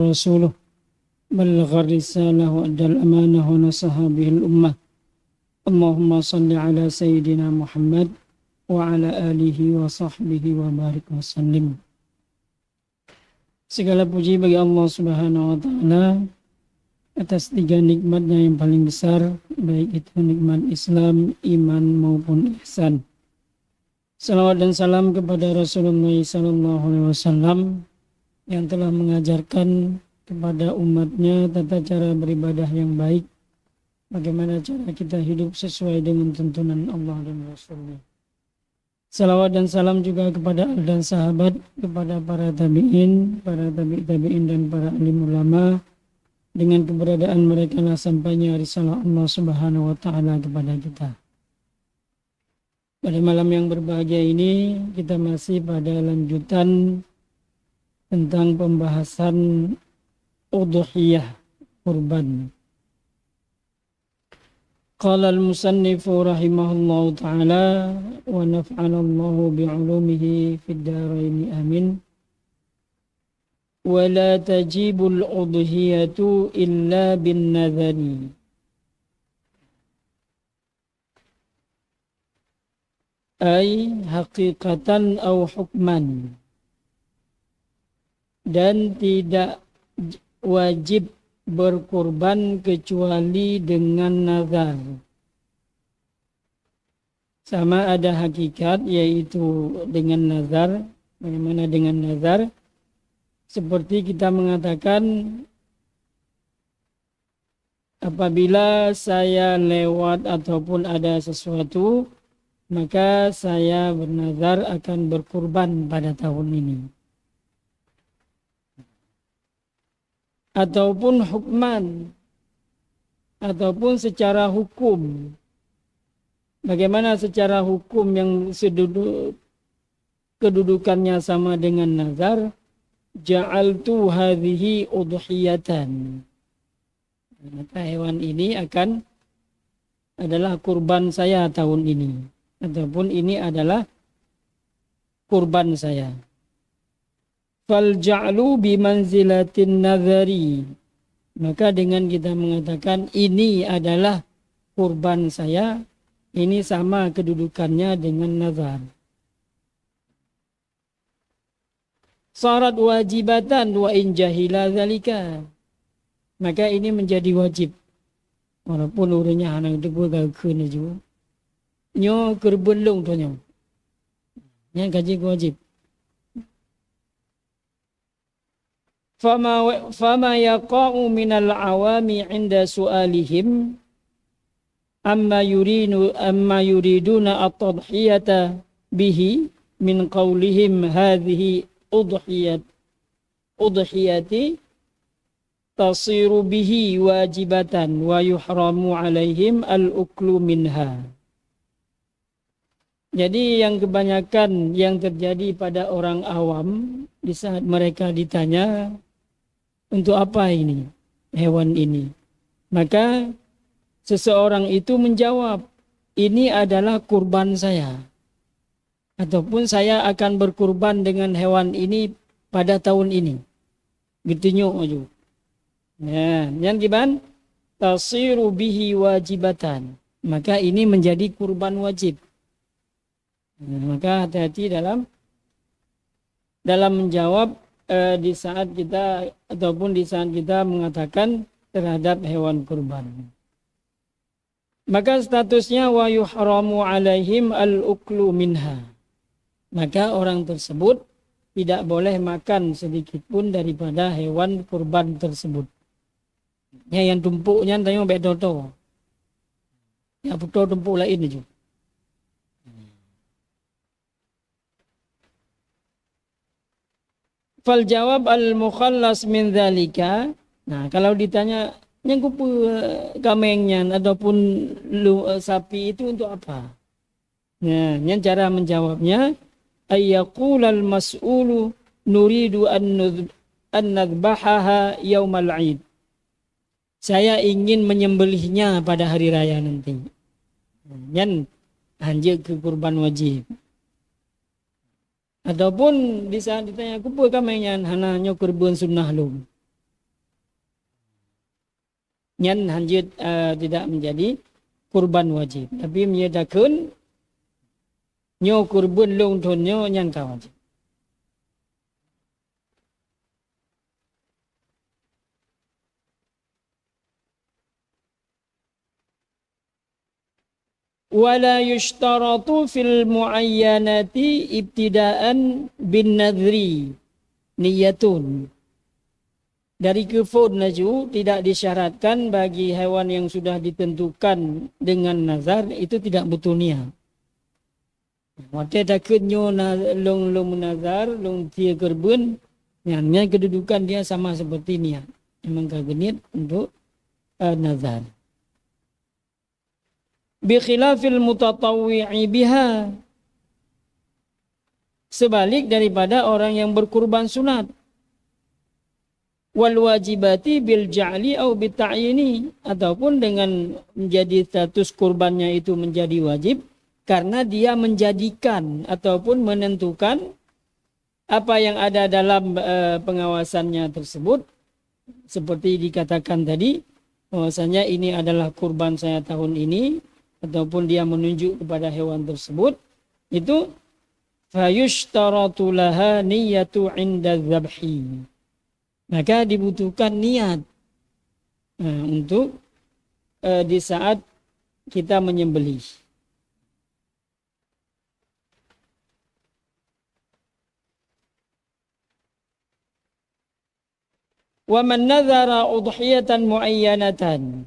رسوله بلغ الرسالة وأدى الأمانة ونصح به الأمة اللهم صل على سيدنا محمد وعلى آله وصحبه وبارك وسلم. Segala puji bagi Allah Subhanahu wa Ta'ala atas 3 nikmatnya yang paling besar, baik itu nikmat Islam, iman maupun ihsan. Salawat dan salam kepada Rasulullah SAW yang telah mengajarkan kepada umatnya tata cara beribadah yang baik, bagaimana cara kita hidup sesuai dengan tuntunan Allah dan Rasulnya. Salawat dan salam juga kepada dan sahabat, kepada para tabi'in, para tabi'in dan para alim ulama. Dengan keberadaan mereka lah sampainya risalah Allah Subhanahu wa Ta'ala kepada kita. Pada malam yang berbahagia ini kita masih pada lanjutan tentang pembahasan udhiyah, kurban. Qala al-musannifu rahimahullahu ta'ala wa naf'ana Allahu bi'ulumihi fid dharain amin. Wa la tajibul udhiyatu illa bin nadhari. Ay haqiqatan aw hukman. Dan tidak wajib berkurban kecuali dengan nazar. Sama ada hakikat, yaitu dengan nazar. Bagaimana dengan nazar? Seperti kita mengatakan, apabila saya lewat ataupun ada sesuatu, maka saya bernazar akan berkurban pada tahun ini. Ataupun hukman, ataupun secara hukum. Bagaimana secara hukum yang kedudukannya sama dengan nazar? Ja'altu hadhihi udhiyatan. Maka hewan ini adalah kurban saya tahun ini. Ataupun ini adalah kurban saya. Fal ja'lu bimanzilatin nadhari. Maka dengan kita mengatakan ini adalah kurban saya, ini sama kedudukannya dengan nazar. Sarat wajibatan wa in jahila zalika. Maka ini menjadi wajib. Walaupun urangnya anak itu pun kena juga. Nyo kerbelung tu nyo. Yang gaji wajib. Fama yaqa'u minal awami 'inda su'alihim amma yuriduna at-tadhiyata bihi min qawlihim hadhihi udhiyati tasiru bihi wajibatan wa yuhramu 'alaihim al-uklu minha. Jadi yang kebanyakan yang terjadi pada orang awam di saat mereka ditanya, untuk apa ini, hewan ini? Maka seseorang itu menjawab, ini adalah kurban saya. Ataupun saya akan berkurban dengan hewan ini pada tahun ini. Gitu aja. Ya, yang gimana? Tasiru bihi wajibatan. Maka ini menjadi kurban wajib. Maka hati-hati dalam menjawab di saat kita ataupun di saat kita mengatakan terhadap hewan kurban. Maka statusnya wa yuhramu 'alaihim al-uklu minha. Maka orang tersebut tidak boleh makan sedikit pun daripada hewan kurban tersebut. Ya, yang tumpuknya tanya bedoto. Ya betul tumpuk lain aja. Fal jawab al-mukhallas min dzalika. Nah, kalau ditanya yang kupu kamengnya ataupun sapi itu untuk apa? Nah, yang cara menjawabnya ayyaqulal mas'ulu nuridu an nadbahaha yaumal 'id. Saya ingin menyembelihnya pada hari raya nanti. Yang anjir ke kurban wajib. Ataupun di saat ditanya kupu kamenya hana nyo kurban sunnah lu. nyan hanjut tidak menjadi kurban wajib. Tapi menyedakun nyo kurban long thon nyo nyan ka wajib. Wala yushtaratu fil muayyanati ibtidaan bin nadri niyatun. Dari kefod naju tidak disyaratkan bagi hewan yang sudah ditentukan dengan nazar itu tidak butuh niat. Waktu takut nyo long nazar long tia kerbun, yang kedudukan dia sama seperti niat. Memang kagenit untuk nazar. Bi khilafil mutatawwi'i biha. Sebalik daripada orang yang berkurban sunat. Wal wajibati bil ja'li au bita'yini, ataupun dengan menjadi status kurbannya itu menjadi wajib karena dia menjadikan ataupun menentukan apa yang ada dalam pengawasannya tersebut, seperti dikatakan tadi bahwasanya ini adalah kurban saya tahun ini, ataupun dia menunjuk kepada hewan tersebut, itu fayushtaratu laha niyatu 'inda dzabhi. Maka dibutuhkan niat untuk di saat kita menyembelih. Wa man nadhara udhiyatan muayyanatan.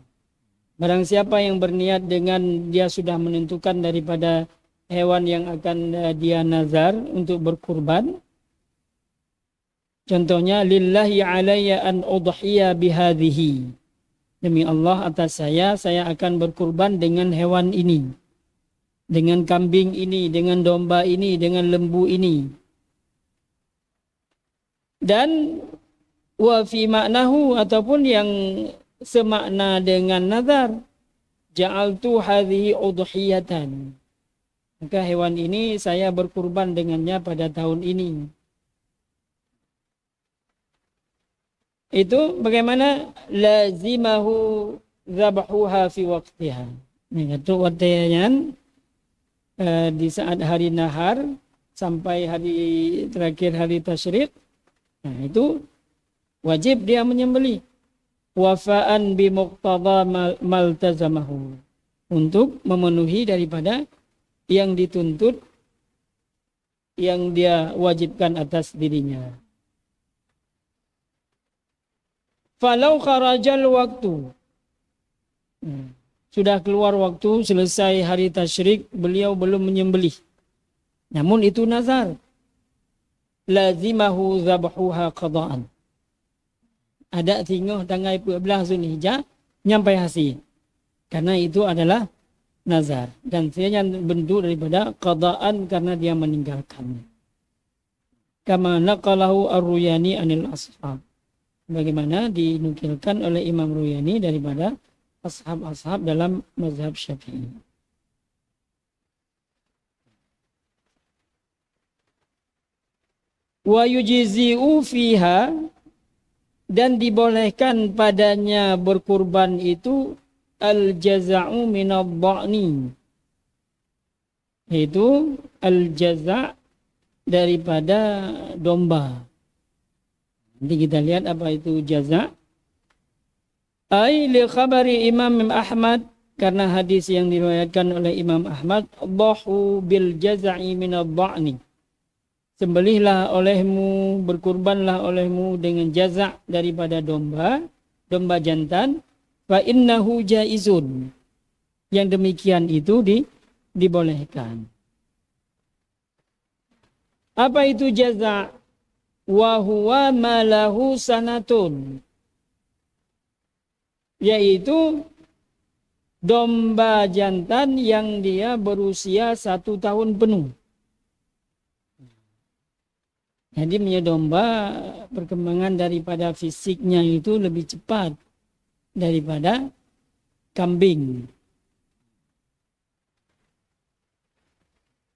Barang siapa yang berniat dengan dia sudah menentukan daripada hewan yang akan dia nazar untuk berkurban. Contohnya, lillahi alayya an udhiya bihadhihi. Demi Allah atas saya akan berkurban dengan hewan ini. Dengan kambing ini, dengan domba ini, dengan lembu ini. Dan wa fi ma'nahu, ataupun yang semakna dengan nazar, ja'altu hadhihi udhiyatan. Maka hewan ini saya berkurban dengannya pada tahun ini. Itu bagaimana lazimahu dzabahuha fi waqtiha. Itu waktunya di saat hari nahar sampai hari terakhir hari tasyrik. Nah, itu wajib dia menyembelih. Wafa'an bi muqtada maltazamahu, untuk memenuhi daripada yang dituntut, yang dia wajibkan atas dirinya. Falau kharajal waktu, sudah keluar waktu, selesai hari tasyrik, beliau belum menyembelih, namun itu nazar, lazimahu dzabahuha qada'an. Ada tinggal tanggal 14 Zulhijjah nyampai hasil. Karena itu adalah nazar. Dan dia bentuk daripada qada'an karena dia meninggalkannya. Kama naqalahu ar-Ruyani anil ashab. Bagaimana dinukilkan oleh Imam Ruyani daripada ashab-ashab dalam mazhab Syafi'i. Wa yujzi'u fiha, dan dibolehkan padanya berkurban itu al-jaza'u minad dha'ni, itu al-jaza' daripada domba. Nanti kita lihat apa itu jaza'. Ai li khabari Imam Ahmad, karena hadis yang diriwayatkan oleh Imam Ahmad, dhahu bil jaza'i minad dha'ni. Sembelihlah olehmu, berkurbanlah olehmu dengan jaza' daripada domba jantan, fa innahu jaizun. Yang demikian itu dibolehkan. Apa itu jaza'? Wa huwa ma lahu sanatun. Yaitu domba jantan yang dia berusia 1 tahun penuh. Jadi domba perkembangan daripada fisiknya itu lebih cepat daripada kambing.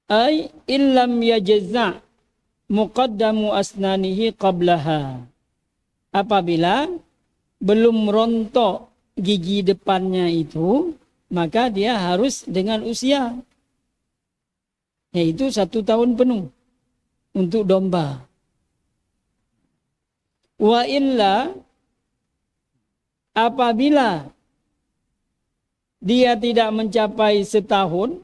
Ay illam yajza' muqaddamu asnanihi qablaha. Apabila belum rontok gigi depannya itu, maka dia harus dengan usia, yaitu 1 tahun penuh untuk domba. Wa illa, apabila dia tidak mencapai setahun,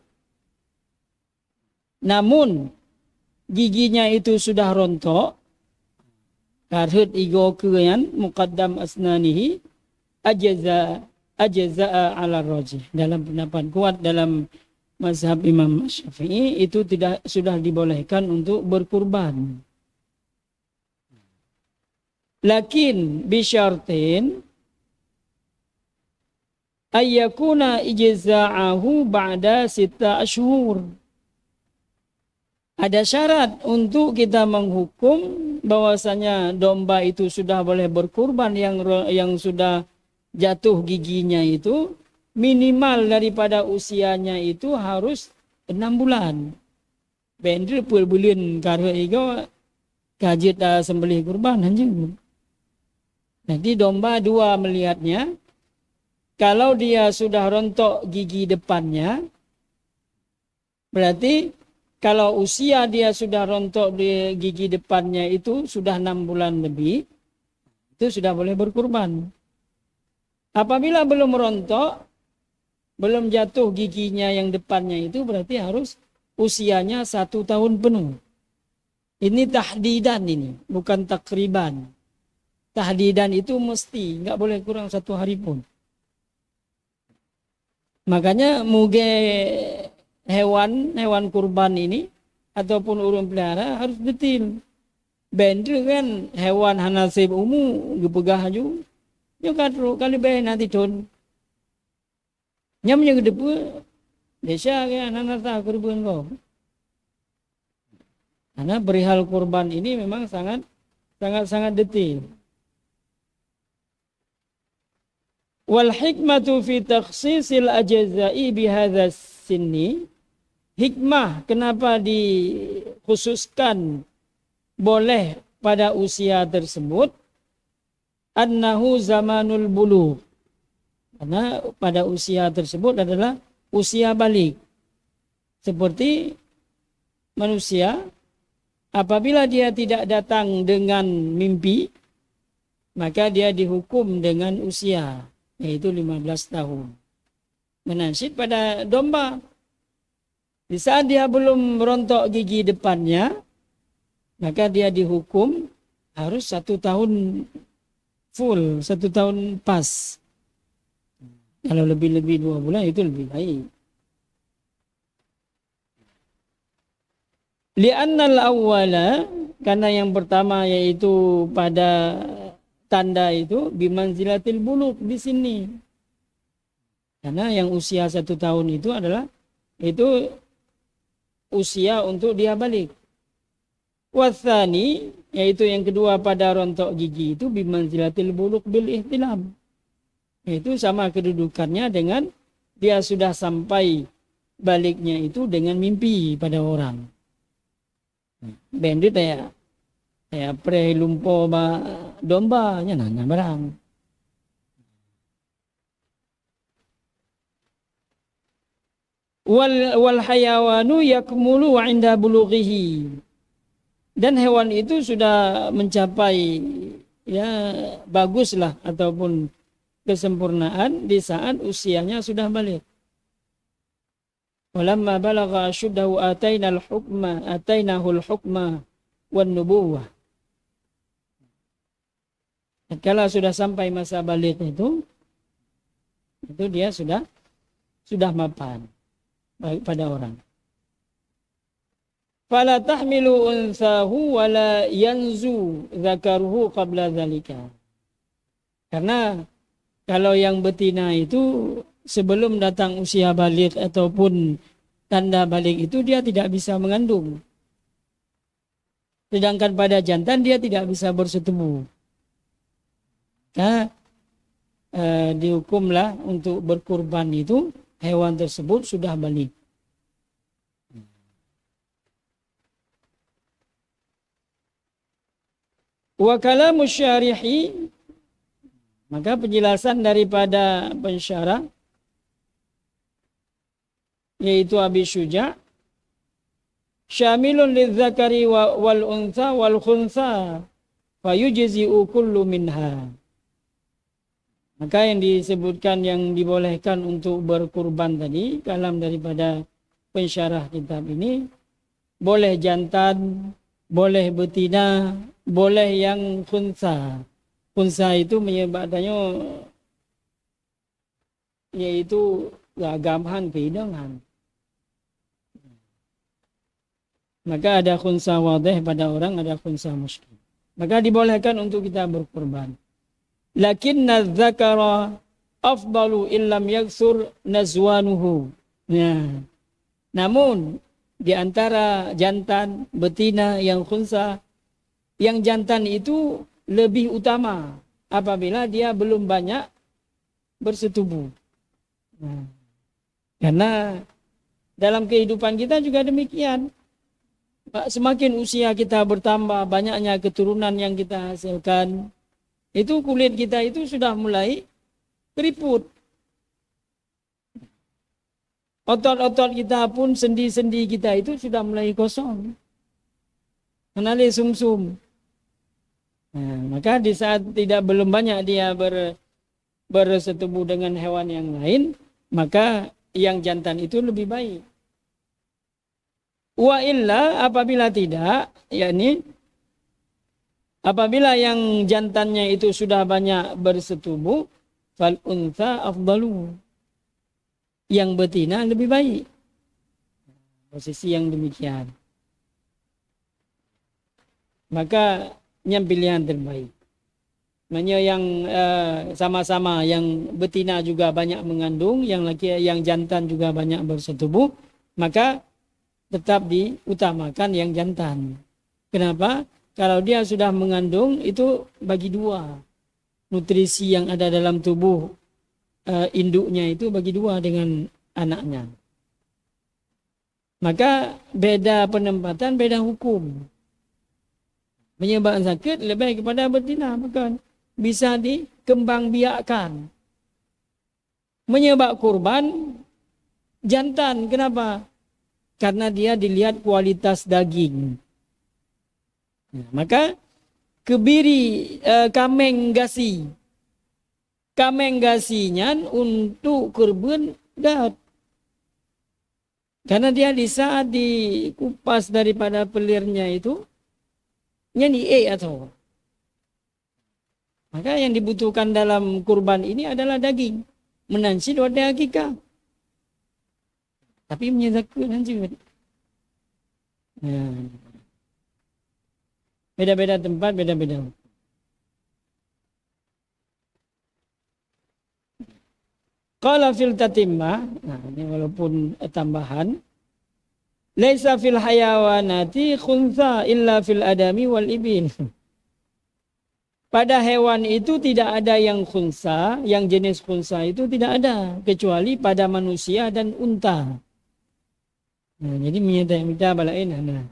namun giginya itu sudah rontok, karhut igo keyan muqaddam asnanihi ajaza ala rajih. Dalam pendapat kuat dalam mazhab Imam Syafi'i itu sudah dibolehkan untuk berkurban. Lakin bisyartin ayyakuna ijza'ahu ba'da 6 ashhur. Ada syarat untuk kita menghukum bahwasanya domba itu sudah boleh berkurban yang sudah jatuh giginya itu minimal daripada usianya itu harus 6 bulan. Bendel pul bulan karena itu kajit sembelih kurban anjing. Nanti domba 2 melihatnya, kalau dia sudah rontok gigi depannya, berarti kalau usia dia sudah rontok di gigi depannya itu sudah 6 bulan lebih, itu sudah boleh berkurban. Apabila belum rontok, belum jatuh giginya yang depannya itu, berarti harus usianya 1 tahun penuh. Ini tahdidan ini, bukan takriban. Tahdidan itu mesti, nggak boleh kurang 1 hari pun. Makanya muge hewan kurban ini ataupun urun pelihara harus detail. Bender kan hewan hanasib umum gepegah aju. Yo katro kali be nanti ton. Nyam yang depu desa kan nanata kurban ko. Karena perihal kurban ini memang sangat detail. Wal hikmatu fi takhsisil ajza'i bihadza sinni. Hikmah kenapa dikhususkan boleh pada usia tersebut, annahu zamanul bulugh. Karena pada usia tersebut adalah usia balik. Seperti manusia, apabila dia tidak datang dengan mimpi, maka dia dihukum dengan usia, yaitu 15 tahun. Menasib pada domba, di saat dia belum merontok gigi depannya, maka dia dihukum harus 1 tahun full, 1 tahun pas. Kalau lebih-lebih 2 bulan itu lebih baik. Li'annal awwala, karena yang pertama yaitu pada tanda itu bimanzilatil bulugh di sini. Karena yang usia 1 tahun itu adalah itu usia untuk dia balik. Wathani, yaitu yang kedua pada rontok gigi itu bimanzilatil bulugh bil ihtilam. Itu sama kedudukannya dengan dia sudah sampai baliknya itu dengan mimpi pada orang. Bandit ya prelumpo domba nya nanya barang. Wal hayawanu yakmulu 'inda bulughihi. Dan hewan itu sudah mencapai ya baguslah ataupun kesempurnaan di saat usianya sudah balik. Walamma balagha ashuddahu atainahu al-hukma wan nubuwah. Kalau sudah sampai masa balik itu dia sudah mapan pada orang. Fala tahmilu unsahu wala yanzu zakaruhu qabla dzalika. Karena kalau yang betina itu sebelum datang usia balik ataupun tanda balik itu dia tidak bisa mengandung. Sedangkan pada jantan dia tidak bisa bersetubuh. Nah, dihukumlah untuk berkurban itu hewan tersebut sudah balik. Wa kalamu syarihi, Maka penjelasan daripada pensyarah yaitu Abi Syuja, syamilun lidzakari wal untha wal khuntha fayujzi'u kullu minha. Maka yang disebutkan yang dibolehkan untuk berkurban tadi, kalam daripada pensyarah kitab ini, boleh jantan, boleh betina, boleh yang khuntha. Khuntha itu menyebabkannya yaitu gagaman kehidangan. Maka ada khuntha wadih pada orang, ada khuntha muskil. Maka dibolehkan untuk kita berkurban. Lakinna dzakara afdalu illam yaksur nazwanuhu. Ya. Namun di antara jantan, betina yang khuntha, yang jantan itu lebih utama apabila dia belum banyak bersetubuh. Nah, karena dalam kehidupan kita juga demikian. Semakin usia kita bertambah, banyaknya keturunan yang kita hasilkan, itu kulit kita itu sudah mulai keriput. Otot-otot kita pun, sendi-sendi kita itu sudah mulai kosong. Menali sumsum. Nah, maka di saat belum banyak dia bersetubuh dengan hewan yang lain, maka yang jantan itu lebih baik. Wa illa apabila tidak, yakni apabila yang jantannya itu sudah banyak bersetubuh, fal untha afdalu. Yang betina lebih baik. Posisi yang demikian. Maka yang pilihan terbaik. Maknanya yang sama-sama yang betina juga banyak mengandung, yang jantan juga banyak bersetubuh, maka tetap diutamakan yang jantan. Kenapa? Kalau dia sudah mengandung itu bagi dua. Nutrisi yang ada dalam tubuh induknya itu bagi dua dengan anaknya. Maka beda penempatan, beda hukum. Menyebabkan sakit lebih kepada betina, bukan? Bisa dikembangbiakkan. Menyebab kurban jantan, kenapa? Karena dia dilihat kualitas daging. Nah, maka kebiri kameng gasi. Kameng gasinya untuk kurban dat. Karena dia di saat dikupas daripada pelirnya itu nyanyi atau maka yang dibutuhkan dalam kurban ini adalah daging. Menansi dua hakika. Tapi menyedakkan juga. Nah. Beda-beda tempat, beda-beda. Qala fil tatimah, nah ini walaupun tambahan, laisa fil hayawanati khuntha illa fil adami wal ibil. Pada hewan itu tidak ada yang khuntha, yang jenis khuntha itu tidak ada kecuali pada manusia dan unta. Nah, jadi minta balain nah.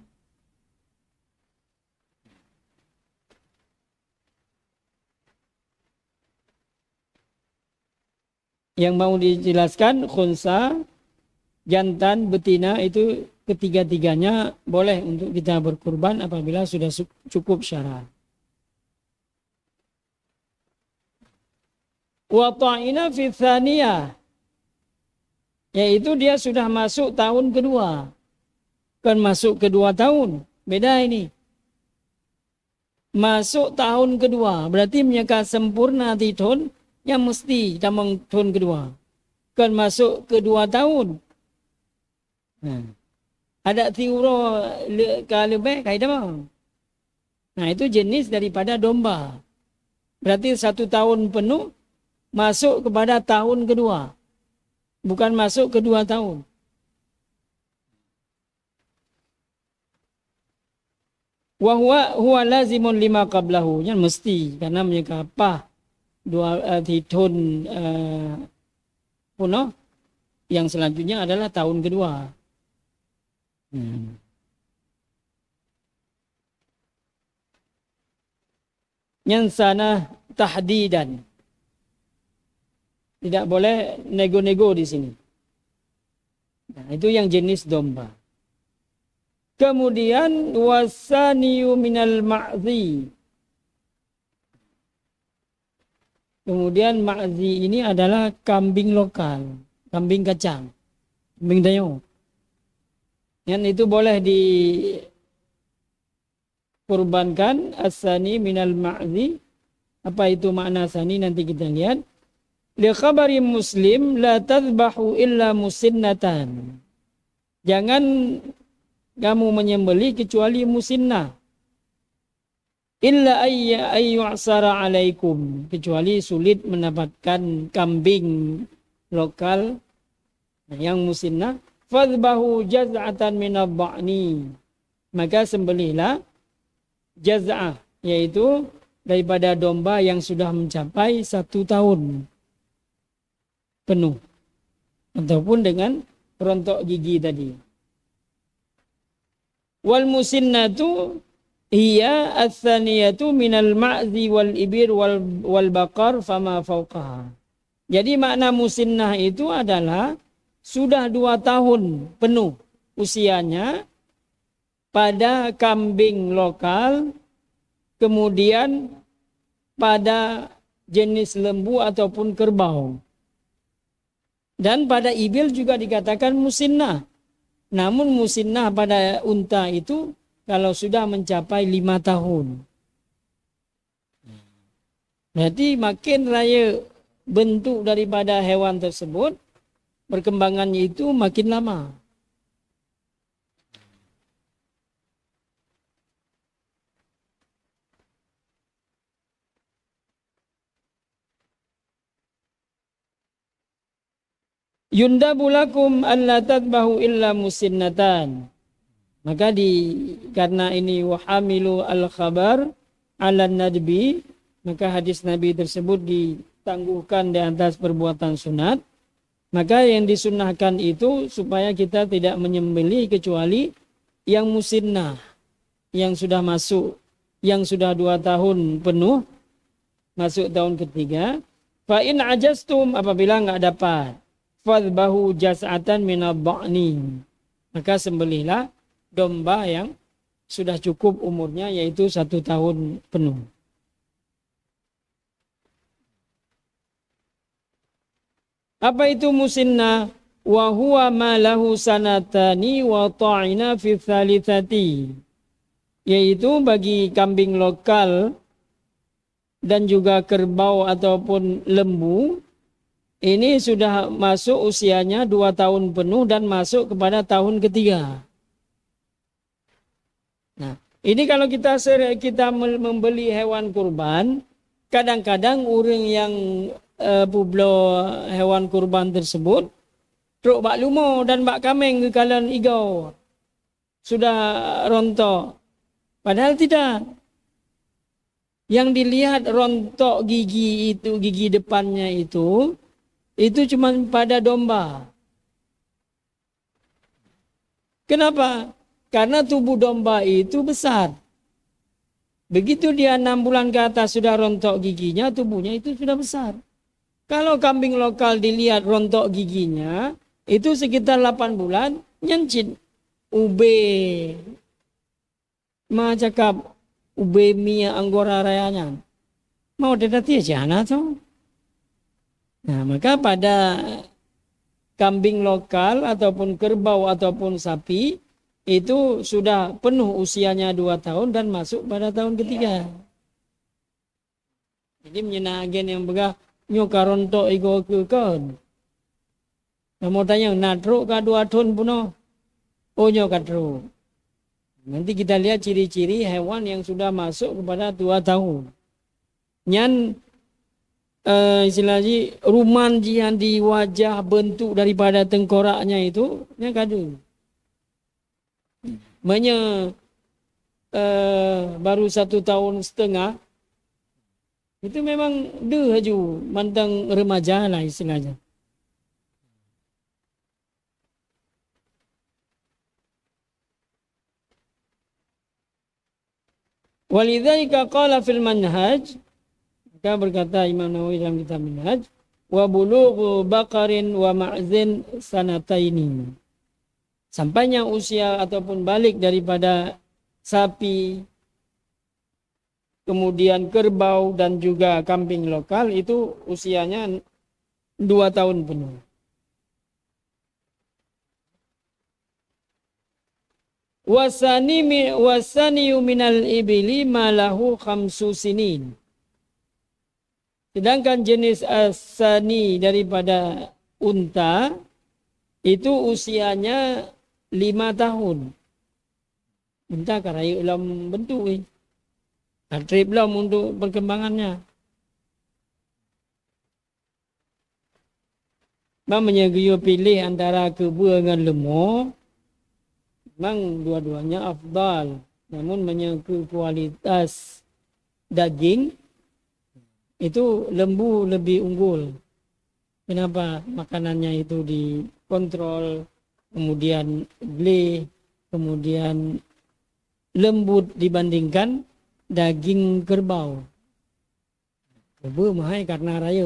Yang mau dijelaskan khuntha, jantan, betina itu ketiga-tiganya boleh untuk kita berkurban apabila sudah cukup syarat. Wa ta'ina fi tsaniyah, yaitu dia sudah masuk tahun kedua. Kan masuk kedua tahun, beda ini. Masuk tahun kedua, berarti menyeka sempurna titun yang mesti dalam tahun kedua. Kan masuk kedua tahun. Nah, ada tiuro kalebek kaidah bang. Nah, itu jenis daripada domba. Berarti 1 tahun penuh masuk kepada tahun kedua. Bukan masuk kedua tahun. Wa huwa lazimun lima qablahu. Yang mesti karena mereka apa? Dua tahun puno yang selanjutnya adalah tahun kedua. Yang sana tahdidan. Tidak boleh nego-nego di sini. Nah, itu yang jenis domba. Kemudian wasaniyu minal ma'zi. Kemudian ma'zi ini adalah kambing lokal, kambing kacang, kambing dayung. Yang itu boleh dikurbankan asani minal ma'zi. Apa itu makna asani nanti kita lihat. Li khabari Muslim la tadhbahu illa musinnatan. Jangan kamu menyembelih kecuali musinnah. Illa ayyu'sara alaikum. Kecuali sulit mendapatkan kambing lokal yang musinnah. Fadhbahu jaz'atan minad dha'ni. Maka sembelihlah jaz'ah, yaitu daripada domba yang sudah mencapai 1 tahun penuh. Ataupun dengan rontok gigi tadi. Wal musinnatu hiya ats-tsaniyatu minal ma'zi wal ibir wal baqar fama fawqaha. Jadi makna musinnah itu adalah sudah 2 tahun penuh usianya pada kambing lokal, kemudian pada jenis lembu ataupun kerbau. Dan pada ibil juga dikatakan musinnah. Namun musinnah pada unta itu kalau sudah mencapai 5 tahun. Berarti makin raya bentuk daripada hewan tersebut, perkembangannya itu makin lama. Yundabu lakum alla tadbahu illa musinnatan. Maka karena ini wahamilu al-khabar ala nadbi, maka hadis Nabi tersebut ditangguhkan di atas perbuatan sunat. Maka yang disunnahkan itu supaya kita tidak menyembelih kecuali yang musinnah, yang sudah masuk, yang sudah 2 tahun penuh, masuk tahun ketiga. Fa in ajastum, apabila enggak dapat, fadhbahu jas'atan minad dha'ni. Maka sembelihlah domba yang sudah cukup umurnya, yaitu 1 tahun penuh. Apa itu musinnah? Wa huwa ma lahu sanatani wa ta'ina fi thalithati. Yaitu bagi kambing lokal dan juga kerbau ataupun lembu, ini sudah masuk usianya 2 tahun penuh dan masuk kepada tahun ketiga. Nah, ini kalau kita membeli hewan kurban, kadang-kadang orang yang publo hewan kurban tersebut truk bak lumo dan bak kameng ke kalan igau sudah rontok, padahal tidak. Yang dilihat rontok gigi itu, gigi depannya itu cuma pada domba. Kenapa? Karena tubuh domba itu besar. Begitu dia 6 bulan ke atas sudah rontok giginya, tubuhnya itu sudah besar. Kalau kambing lokal dilihat rontok giginya, itu sekitar 8 bulan, nyencit. Ube, ma cakap, ube mia anggora rayanya. Mau dedati aja anak tuh. Nah, maka pada kambing lokal ataupun kerbau ataupun sapi, itu sudah penuh usianya 2 tahun dan masuk pada tahun ketiga. Jadi menyenang agen yang begah, nyoka rontok iko kekon. Mau tanya, natro ka 2 tahun puno? Oh nyoka tro. Nanti kita lihat ciri-ciri hewan yang sudah masuk kepada 2 tahun. Nyan istilahnya ruman jian di wajah bentuk daripada tengkoraknya itu, yang kadu. Baru 1 tahun setengah, itu memang haju mantang remaja lah istilahnya. Walidzalika qala fil manhaj, maka berkata Imam Nawawi dalam kitab Minhaj, wa bulughu baqarin wa ma'zin sanataini. Sampainya usia ataupun balik daripada sapi, kemudian kerbau dan juga kambing lokal itu usianya 2 tahun penuh. Wasani minal ibili malahu khamsu sinin. Sedangkan jenis asani daripada unta itu usianya 5 tahun. Unta karaya dalam bentuk ni. Trip belum untuk perkembangannya. Mamanya dia pilih antara kebua dengan lemur. Memang dua-duanya afdal. Namun menyangkut kualitas daging, itu lembu lebih unggul. Kenapa? Makanannya itu dikontrol, kemudian geli, kemudian lembut dibandingkan daging kerbau. Kerbau mahal karena raya.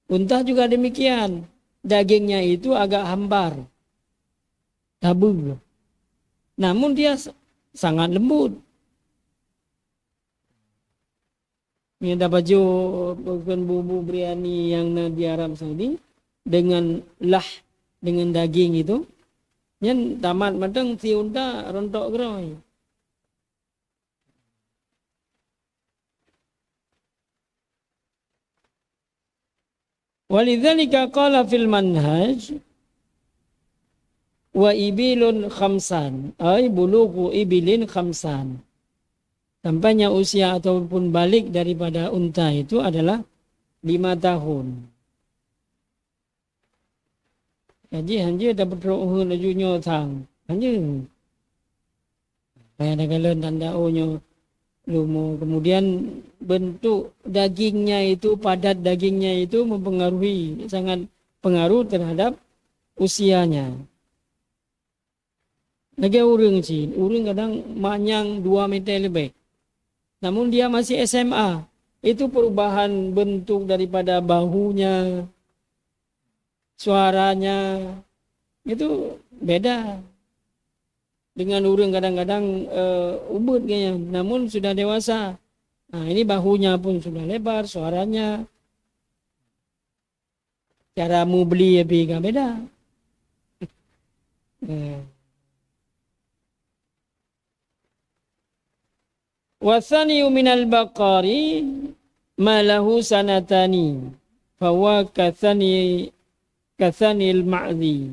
Unta juga demikian. Dagingnya itu agak hambar. Tabung. Namun dia sangat lembut. Ini ada baju bukan bumbu biryani yang di Arab Saudi dengan daging itu. Yang tamat matang si unta rontok gerai. Walidzalika qala fil manhaj wa ibilun khamsan, ay bulughu ibilin khamsan. Sampainya usia ataupun balik daripada unta itu adalah 5 tahun. Jadi hanya dapat roh laju nyotang. Hanya ada kala tanda onyo lumo. Kemudian bentuk dagingnya itu, padat dagingnya itu mempengaruhi, sangat pengaruh terhadap usianya. Lagi urang sih, urang kadang manyang 2 meter lebih. Namun dia masih SMA. Itu perubahan bentuk daripada bahunya, suaranya, itu beda. Dengan urang kadang-kadang ubud kayaknya, namun sudah dewasa. Nah ini bahunya pun sudah lebar, suaranya. Cara mau beli lebih beda. Wasani minal baqari malahu sanatani fahuwa kathanil ma'zi.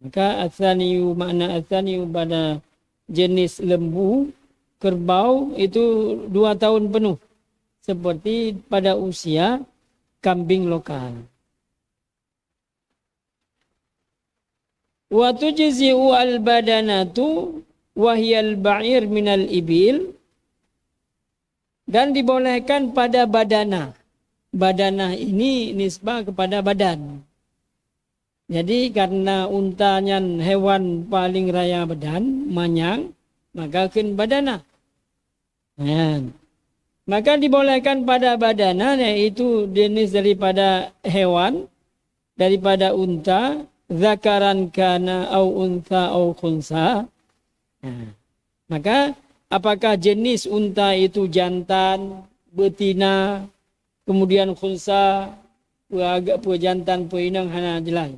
Maka asaniyu, makna asaniyu pada jenis lembu, kerbau itu 2 tahun penuh. Seperti pada usia kambing lokal. Wa tujzi'u al-badanatu wahyal ba'ir minal ibil. Dan dibolehkan pada badanah. Badanah ini nisbah kepada badan. Jadi karena untanya hewan paling raya badan, manyang, maka ken badanah. Maka dibolehkan pada badanah, yaitu jenis daripada hewan, daripada unta, zakaran kana au untha au khunsa. Maka apakah jenis unta itu jantan, betina, kemudian khunsa, agak jantan, inang, hana jelai.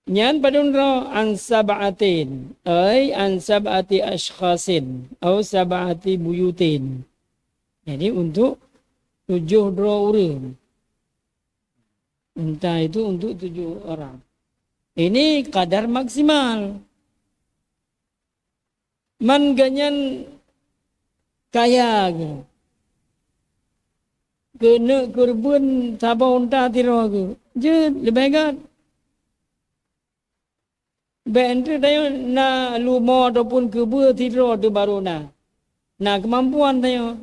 Nyan padunro an sab'atin, ay an sab'ati ashkhasin, atau sab'ati buyutin. Jadi untuk 7 orang. Unta itu untuk 7 orang. Ini kadar maksimal. Man ganyan kaya ke. Kena kerbun sabah unta tiro ke. Je lebih kan. Bentri tayo na lumo ataupun kebu tiro tu baru na. Na kemampuan tayo.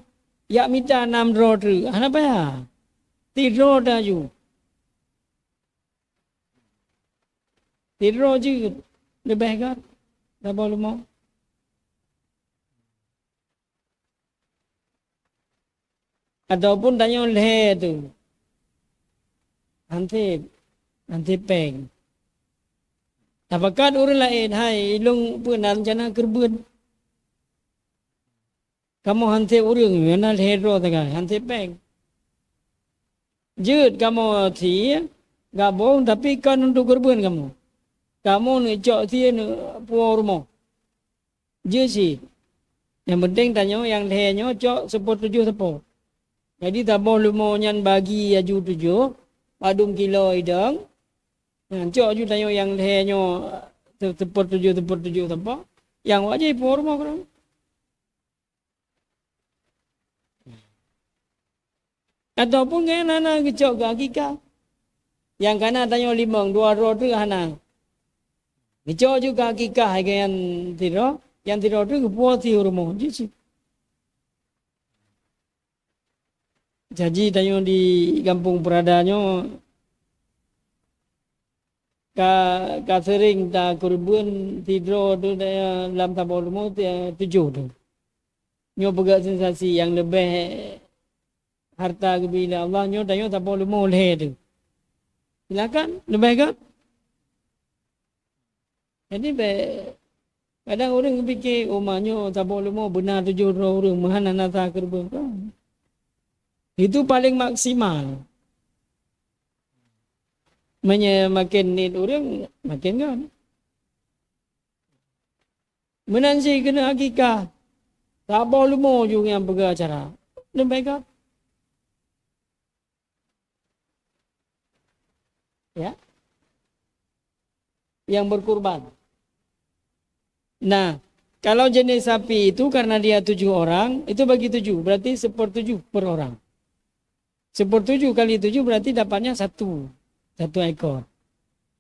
Ya minta 6 tu. Apa ya? Tiro tayo. Tiro je lebih kan. Sabah lumo. Ataupun tanya leh tu. Nanti peng. Apakah orang lain hai ilung pun rencana kerbun. Kamu hanti orang mana hero tengah hanti peng. Jut kamu ti gabung tapi kan untuk kerbun kamu. Kamu ni cok ti ni puang rumah. Jut sih. Yang penting tanya yang lehernya cok 10-7 sepuluh. Jadi tak boleh mau nyan bagi aju 7 padung kilo idang. Cok ju tanya yang lehernya 10-7 sepuluh. Yang wajib puang rumah kan. Ataupun kan anak kecok ke akikah. Yang kana tanya limang, 2 roh tu anak. Kecok juga akikah yang tiro. Yang tiro tu kepuas di rumah. Jadi tanya di kampung peradanya. Ka sering tak kurbun tiro tu dalam tabur rumah 7 tu. Nyo pegang sensasi yang lebih harta kebila Allah nyo tanya tabur rumah oleh tu. Silakan, lebih ke? Jadi kadang orang fikir rumahnya tabur rumah benar 7 orang mana nak tak kurbun. Itu paling maksimal. Makin need orang makin kan. Menansi kena akikah. Tak boleh mau juga yang pegang acara. Lebih kan? Ya. Yang berkurban. Nah, kalau jenis sapi itu karena dia 7 orang, itu bagi 7, berarti 1/7 per orang. 1/7 kali 7 berarti dapatnya 1 ekor.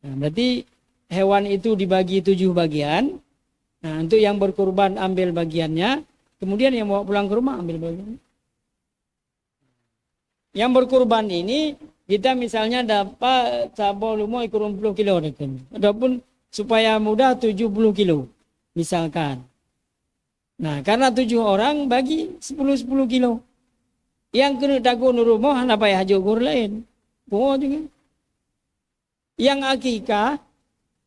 Nah, berarti hewan itu dibagi 7 bagian. Nah, untuk yang berkurban ambil bagiannya, kemudian yang bawa pulang ke rumah ambil bagiannya. Yang berkurban ini kita misalnya dapat sabau lumah 20 kilo ataupun supaya mudah 70 kilo misalkan. Nah, karena 7 orang bagi 10 kilo. Yang kena takut rumah nak payah haji ukur lain. Semua juga. Yang akikah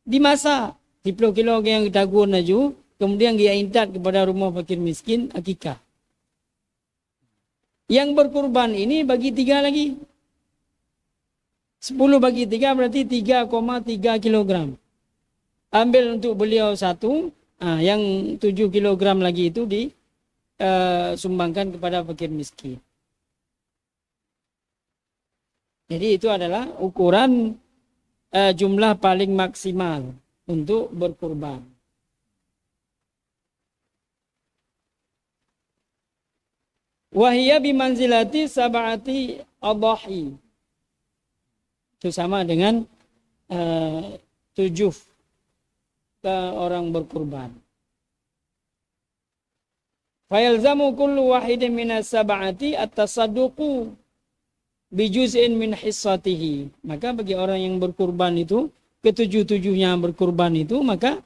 dimasak 10 kilo yang takut naju, kemudian dia intat kepada rumah fakir miskin akikah. Yang berkurban ini bagi 3 lagi. 10 bagi 3 berarti 3,3 kilogram. Ambil untuk beliau 1, yang 7 kilogram lagi itu disumbangkan kepada fakir miskin. Jadi itu adalah ukuran jumlah paling maksimal untuk berkurban. Wahia bimanzilati sab'ati adhahi. Itu sama dengan 7 orang berkurban. Fayalzamu kullu wahidin minas sab'ati at-tasadduqu bijuz'in min hissatihi. Maka bagi orang yang berkurban itu, ketujuh-tujuhnya berkurban itu, maka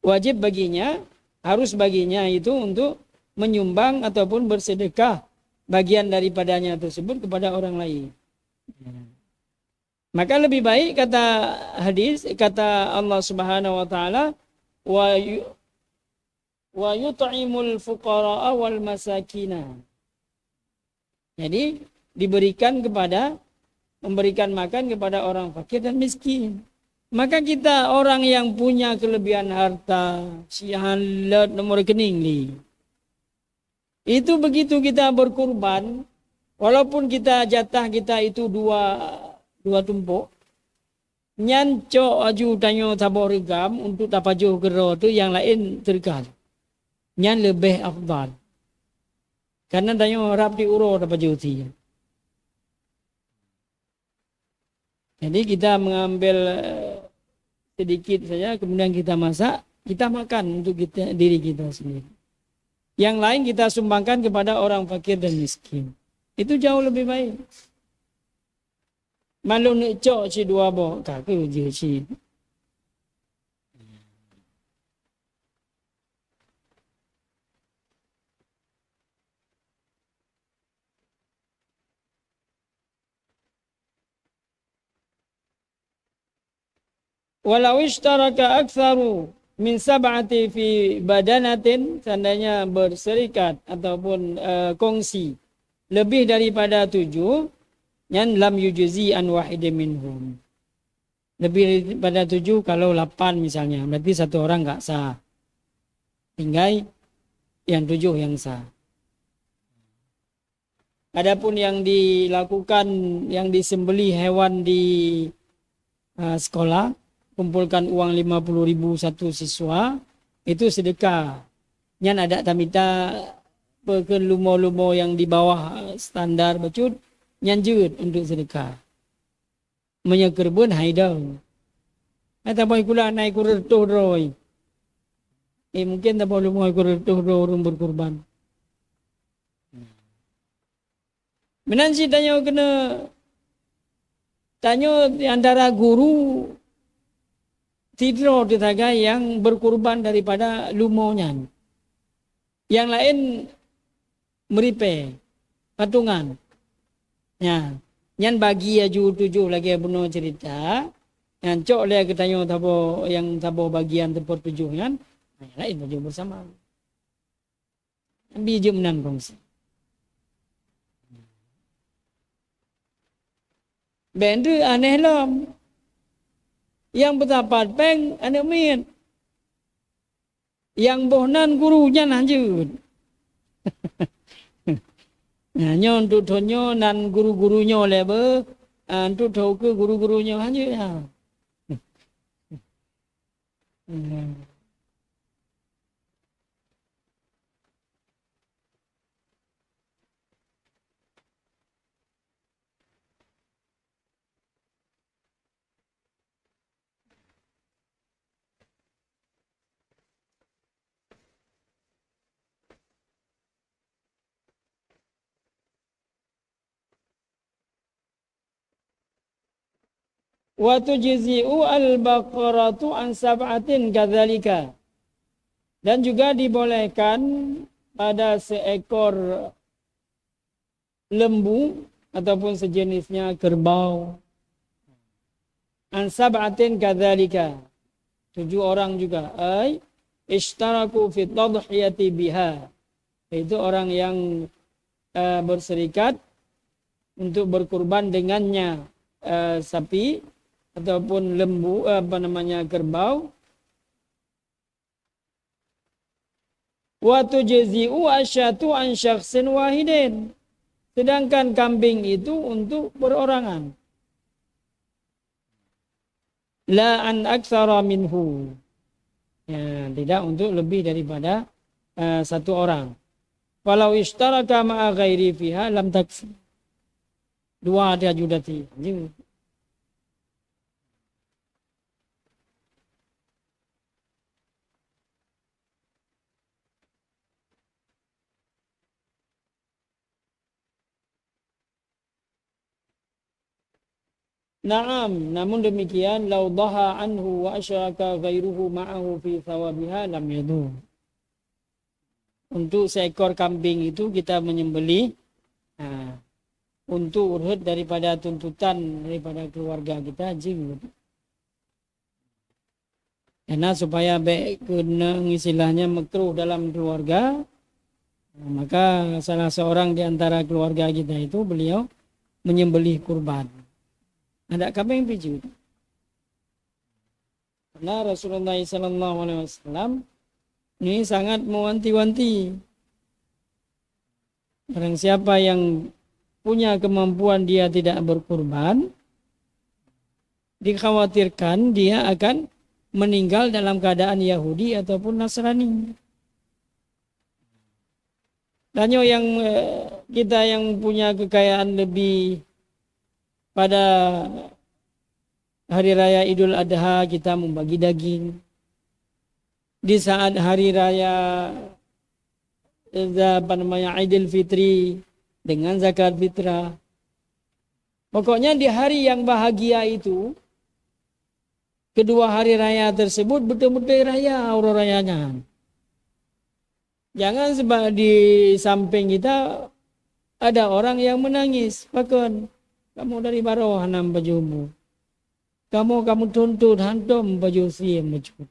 wajib baginya, harus baginya itu untuk menyumbang ataupun bersedekah bagian daripadanya tersebut kepada orang lain. Maka lebih baik kata hadis, kata Allah Subhanahu wa taala, wa yut'imul fuqara'a wal masakina. Jadi memberikan makan kepada orang fakir dan miskin. Maka kita orang yang punya kelebihan harta, sialat nomor rekening ni. Itu begitu kita berkurban, walaupun kita jatah kita itu dua tumpuk, nyancok aju tanyo tabor regam untuk tapajuh gero tu yang lain tergal. Nyan lebih afdal. Karena tanyo harap diuro tapajuh ti. Jadi kita mengambil sedikit saja, kemudian kita masak, kita makan untuk diri kita sendiri. Yang lain kita sumbangkan kepada orang fakir dan miskin. Itu jauh lebih baik. Malu nak cok si 2 bo, kakak je si. Walau ishtaraka aktsaru min sab'ati fi badanatin, seandainya berserikat ataupun kongsi lebih daripada 7, yang lam yujzi an wahidin minhum. Lebih daripada 7 kalau 8 misalnya, berarti satu orang enggak sah. Tinggal yang 7 yang sah. Adapun yang dilakukan, yang disembeli hewan di sekolah, kumpulkan uang 50.000 satu siswa, itu sedekah. Yang ada tamita ke lumo-lumo yang di bawah standar bacut, nyanjut untuk sedekah. Menyekerbun haidau. Atau boleh kula naik kurtuh roy. Mungkin tak boleh mau kurtuh roy berkurban. Menansi tanya antara guru tidur tetaga yang berkurban daripada lumonya. Yang lain meripe, patungan. Ya, yang bagi aju 7 lagi bunuh cerita. Yang cok dia ketanya tabo yang tabo bagian tempat 7 kan. Yang lain baju bersama. Ambil je menang kongsi. Benda aneh lah. Yang bertapat peng anak min. Yang bohnan gurunya lanjut. Nah, nyon untuk tonyo nan guru-gurunya lebe, untuk tahu ke guru-gurunya lanjut ya. Wa tujzi'u al-baqaratu an sab'atin kadzalika. Dan juga dibolehkan pada seekor lembu ataupun sejenisnya kerbau. An sab'atin kadzalika. 7 orang juga. Ay ishtaraku fi tadhiyati biha. Itu orang yang berserikat untuk berkurban dengannya sapi ataupun lembu kerbau. Wa tujzi'u asyatu an syakhsin wahidin. Sedangkan kambing itu untuk perorangan. La an aktsara minhu. Ya, tidak untuk lebih daripada satu orang. Walau ishtaraka ma'a ghairi fiha lam takfi. 2 ada judati. Naam, namun demikian lau dhaha anhu wa asyraka ghairuhu ma'ahu fi thawabiha lam yadu. Untuk seekor kambing itu kita menyembelih untuk urut daripada tuntutan daripada keluarga kita jing. Karena supaya kena istilahnya makruh dalam keluarga, maka salah seorang di antara keluarga kita itu beliau menyembelih kurban. Ada kambing piju. Karena Rasulullah SAW ini sangat mewanti-wanti. Barang siapa yang punya kemampuan dia tidak berkurban, dikhawatirkan dia akan meninggal dalam keadaan Yahudi ataupun Nasrani. Dan yang kita yang punya kekayaan lebih, pada hari raya Idul Adha kita membagi daging. Di saat hari raya Idul Fitri dengan zakat fitrah. Pokoknya di hari yang bahagia itu, kedua hari raya tersebut betul-betul raya aura rayanya. Jangan sebab di samping kita ada orang yang menangis. Bahkan kamu dari bawah 6 bajumu. kamu tuntut hantum baju si majhul.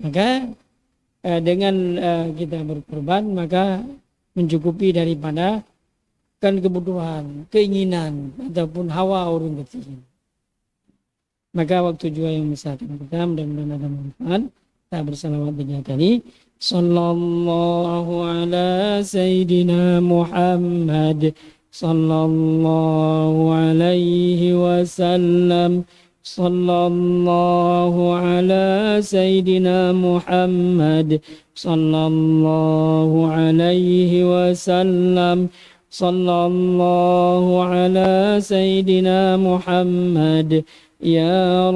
Maka dengan kita berkorban maka mencukupi daripada kan kebutuhan, keinginan ataupun hawa orang kecil. Maka waktu juga yang besar kita mudah-mudahan ada manfaat. Kita bersalawat 3 kali. Sallallahu ala Sayyidina Muhammad. Sallallahu alaihi wasallam. Sallallahu ala Sayyidina Muhammad. Sallallahu alaihi wasallam. Sallallahu ala Sayyidina Muhammad. Ya